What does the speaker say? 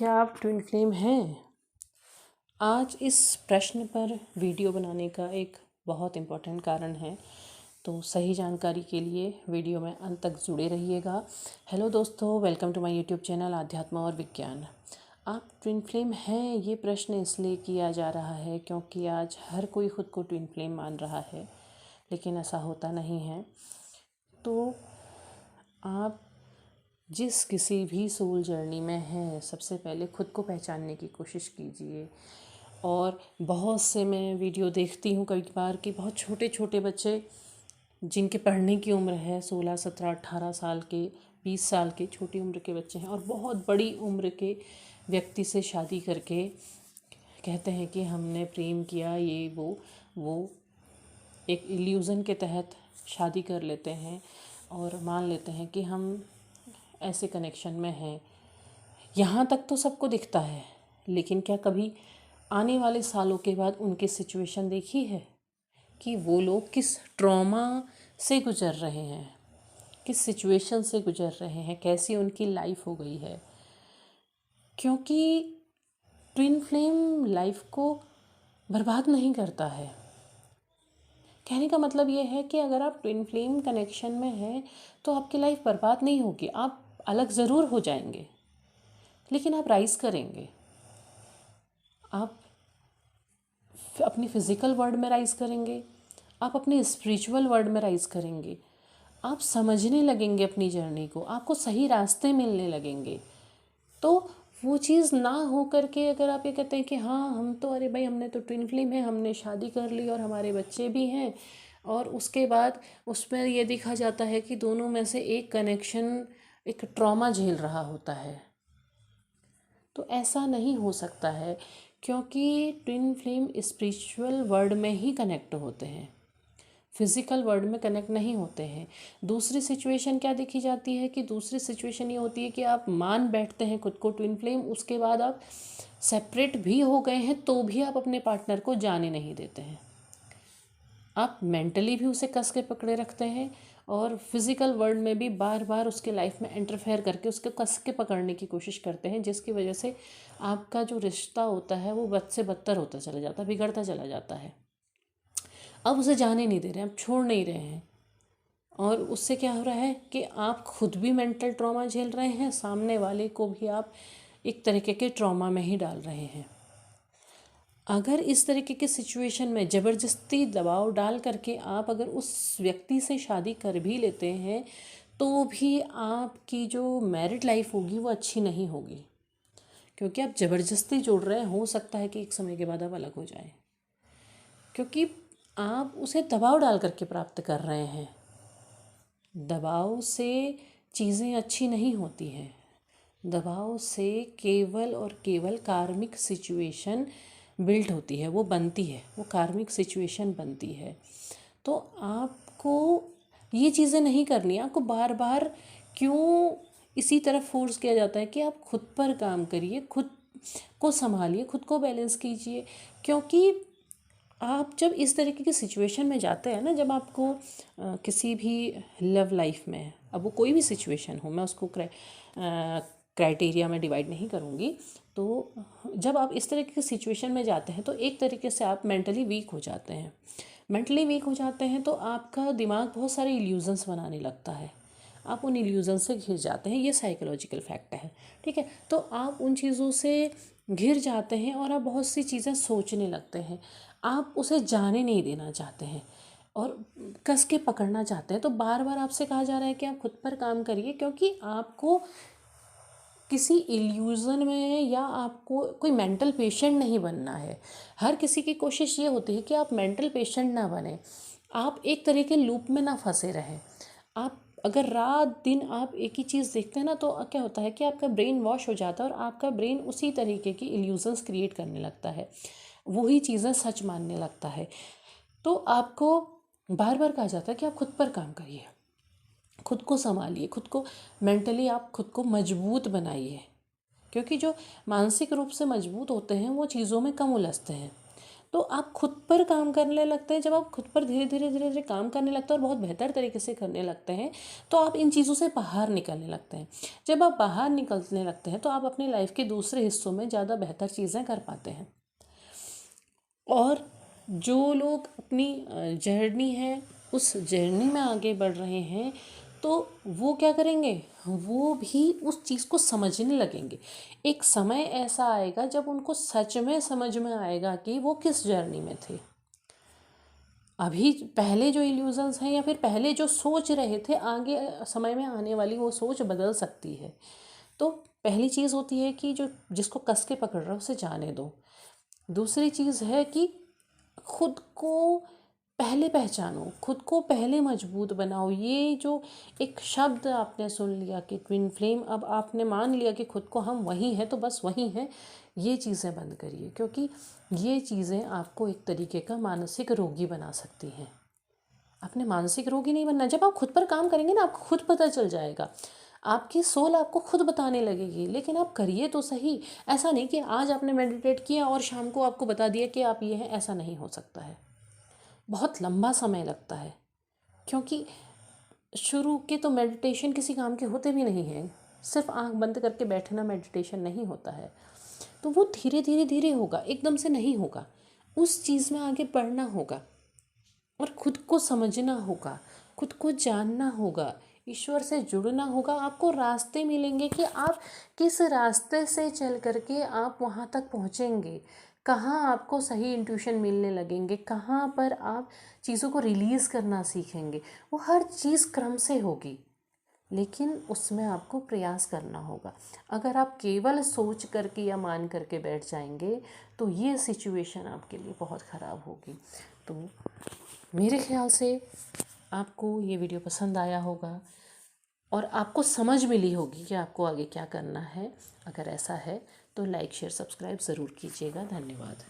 क्या आप twin flame हैं? आज इस प्रश्न पर वीडियो बनाने का एक बहुत इम्पोर्टेंट कारण है, तो सही जानकारी के लिए वीडियो में अंत तक जुड़े रहिएगा। हेलो दोस्तों, welcome to my YouTube channel आध्यात्म और विज्ञान। आप ट्विन फ्लेम हैं, ये प्रश्न इसलिए किया जा रहा है क्योंकि आज हर कोई ख़ुद को ट्विन फ्लेम मान रहा है, लेकिन ऐसा होता नहीं है। तो आप जिस किसी भी सोल जर्नी में हैं, सबसे पहले ख़ुद को पहचानने की कोशिश कीजिए। और बहुत से मैं वीडियो देखती हूँ कई बार कि बहुत छोटे छोटे बच्चे जिनके पढ़ने की उम्र है 16, 17, 18 साल के, 20 साल के छोटी उम्र के बच्चे हैं, और बहुत बड़ी उम्र के व्यक्ति से शादी करके कहते हैं कि हमने प्रेम किया, ये वो एक इल्यूज़न के तहत शादी कर लेते हैं और मान लेते हैं कि हम ऐसे कनेक्शन में हैं। यहाँ तक तो सबको दिखता है, लेकिन क्या कभी आने वाले सालों के बाद उनकी सिचुएशन देखी है कि वो लोग किस ट्रॉमा से गुज़र रहे हैं, किस सिचुएशन से गुज़र रहे हैं, कैसी उनकी लाइफ हो गई है। क्योंकि ट्विन फ्लेम लाइफ को बर्बाद नहीं करता है। कहने का मतलब ये है कि अगर आप ट्विन फ्लेम कनेक्शन में हैं तो आपकी लाइफ बर्बाद नहीं होगी। आप अलग ज़रूर हो जाएंगे, लेकिन आप राइज़ करेंगे। आप अपनी फ़िज़िकल वर्ल्ड में राइज़ करेंगे, आप अपने स्पिरिचुअल वर्ल्ड में राइज़ करेंगे, आप समझने लगेंगे अपनी जर्नी को, आपको सही रास्ते मिलने लगेंगे। तो वो चीज़ ना हो करके अगर आप ये कहते हैं कि हाँ हम तो अरे भाई हमने तो ट्विन फ्लेम है, हमने शादी कर ली और हमारे बच्चे भी हैं, और उसके बाद उसमें ये देखा जाता है कि दोनों में से एक कनेक्शन एक ट्रॉमा झेल रहा होता है, तो ऐसा नहीं हो सकता है। क्योंकि ट्विन फ्लेम स्पिरिचुअल वर्ल्ड में ही कनेक्ट होते हैं, फिज़िकल वर्ल्ड में कनेक्ट नहीं होते हैं। दूसरी सिचुएशन क्या देखी जाती है कि दूसरी सिचुएशन ये होती है कि आप मान बैठते हैं खुद को ट्विन फ्लेम, उसके बाद आप सेपरेट भी हो गए हैं तो भी आप अपने पार्टनर को जाने नहीं देते हैं। आप मेंटली भी उसे कस के पकड़े रखते हैं और फिज़िकल वर्ल्ड में भी बार बार उसके लाइफ में इंटरफेयर करके उसके कस के पकड़ने की कोशिश करते हैं, जिसकी वजह से आपका जो रिश्ता होता है वो बद से बदतर होता चला जाता है, बिगड़ता चला जाता है। अब उसे जाने नहीं दे रहे हैं, आप छोड़ नहीं रहे हैं, और उससे क्या हो रहा है कि आप खुद भी मेंटल ट्रॉमा झेल रहे हैं, सामने वाले को भी आप एक तरीके के ट्रॉमा में ही डाल रहे हैं। अगर इस तरीके के सिचुएशन में ज़बरदस्ती दबाव डाल करके आप अगर उस व्यक्ति से शादी कर भी लेते हैं तो भी आपकी जो मैरिड लाइफ होगी वो अच्छी नहीं होगी, क्योंकि आप ज़बरदस्ती जोड़ रहे हैं। हो सकता है कि एक समय के बाद आप अलग हो जाएं, क्योंकि आप उसे दबाव डाल करके प्राप्त कर रहे हैं। दबाव से चीज़ें अच्छी नहीं होती हैं। दबाव से केवल और केवल कार्मिक सिचुएशन बिल्ड होती है, वो बनती है, वो कार्मिक सिचुएशन बनती है। तो आपको ये चीज़ें नहीं करनी। आपको बार बार क्यों इसी तरफ फोर्स किया जाता है कि आप खुद पर काम करिए, खुद को संभालिए, खुद को बैलेंस कीजिए। क्योंकि आप जब इस तरीके की सिचुएशन में जाते हैं ना, जब आपको किसी भी लव लाइफ में, अब वो कोई भी सिचुएशन हो, मैं उसको क्राइटेरिया में डिवाइड नहीं करूँगी, तो जब आप इस तरीके की सिचुएशन में जाते हैं तो एक तरीके से आप मेंटली वीक हो जाते हैं। मेंटली वीक हो जाते हैं तो आपका दिमाग बहुत सारे इल्यूजन्स बनाने लगता है, आप उन इल्यूजन से घिर जाते हैं। ये साइकोलॉजिकल फैक्ट है, ठीक है। तो आप उन चीज़ों से घिर जाते हैं और आप बहुत सी चीज़ें सोचने लगते हैं, आप उसे जाने नहीं देना चाहते हैं और कस के पकड़ना चाहते हैं। तो बार बार आपसे कहा जा रहा है कि आप खुद पर काम करिए, क्योंकि आपको किसी इल्यूज़न में या आपको कोई मेंटल पेशेंट नहीं बनना है। हर किसी की कोशिश ये होती है कि आप मेंटल पेशेंट ना बने, आप एक तरह के लूप में ना फंसे रहें। आप अगर रात दिन आप एक ही चीज़ देखते हैं ना, तो क्या होता है कि आपका ब्रेन वॉश हो जाता है और आपका ब्रेन उसी तरीके की इल्यूजन्स क्रिएट करने लगता है, वही चीज़ें सच मानने लगता है। तो आपको बार बार कहा जाता है कि आप खुद पर काम करिए, खुद को संभालिए, खुद को मेंटली आप खुद को मजबूत बनाइए, क्योंकि जो मानसिक रूप से मजबूत होते हैं वो चीज़ों में कम उलझते हैं। तो आप खुद पर काम करने लगते हैं। जब आप खुद पर धीरे धीरे धीरे धीरे काम करने लगते हैं और बहुत बेहतर तरीके से करने लगते हैं, तो आप इन चीज़ों से बाहर निकलने लगते हैं। जब आप बाहर निकलने लगते हैं तो आप अपनी लाइफ के दूसरे हिस्सों में ज़्यादा बेहतर चीज़ें कर पाते हैं। और जो लोग अपनी जर्नी है उस जर्नी में आगे बढ़ रहे हैं, तो वो क्या करेंगे, वो भी उस चीज़ को समझने लगेंगे। एक समय ऐसा आएगा जब उनको सच में समझ में आएगा कि वो किस जर्नी में थे। अभी पहले जो इल्यूजन्स हैं या फिर पहले जो सोच रहे थे, आगे समय में आने वाली वो सोच बदल सकती है। तो पहली चीज़ होती है कि जो जिसको कस के पकड़ रहा है उसे जाने दो। दूसरी चीज़ है कि खुद को पहले पहचानो, खुद को पहले मजबूत बनाओ। ये जो एक शब्द आपने सुन लिया कि ट्विन फ्लेम, अब आपने मान लिया कि खुद को हम वही हैं तो बस वही हैं, ये चीज़ें बंद करिए, क्योंकि ये चीज़ें आपको एक तरीके का मानसिक रोगी बना सकती हैं। आपने मानसिक रोगी नहीं बनना। जब आप खुद पर काम करेंगे ना, आपको खुद पता चल जाएगा, आपकी सोल आपको खुद बताने लगेगी। लेकिन आप करिए तो सही। ऐसा नहीं कि आज आपने मेडिटेट किया और शाम को आपको बता दिया कि आप ये हैं, ऐसा नहीं हो सकता है। बहुत लंबा समय लगता है, क्योंकि शुरू के तो मेडिटेशन किसी काम के होते भी नहीं हैं। सिर्फ आंख बंद करके बैठना मेडिटेशन नहीं होता है। तो वो धीरे धीरे धीरे होगा, एकदम से नहीं होगा। उस चीज़ में आगे बढ़ना होगा और खुद को समझना होगा, खुद को जानना होगा, ईश्वर से जुड़ना होगा। आपको रास्ते मिलेंगे कि आप किस रास्ते से चल करके आप वहाँ तक पहुँचेंगे, कहाँ आपको सही इंट्यूशन मिलने लगेंगे, कहाँ पर आप चीज़ों को रिलीज़ करना सीखेंगे। वो हर चीज़ क्रम से होगी, लेकिन उसमें आपको प्रयास करना होगा। अगर आप केवल सोच करके या मान करके बैठ जाएंगे तो ये सिचुएशन आपके लिए बहुत ख़राब होगी। तो मेरे ख्याल से आपको ये वीडियो पसंद आया होगा और आपको समझ मिली होगी कि आपको आगे क्या करना है। अगर ऐसा है तो लाइक शेयर सब्सक्राइब ज़रूर कीजिएगा। धन्यवाद।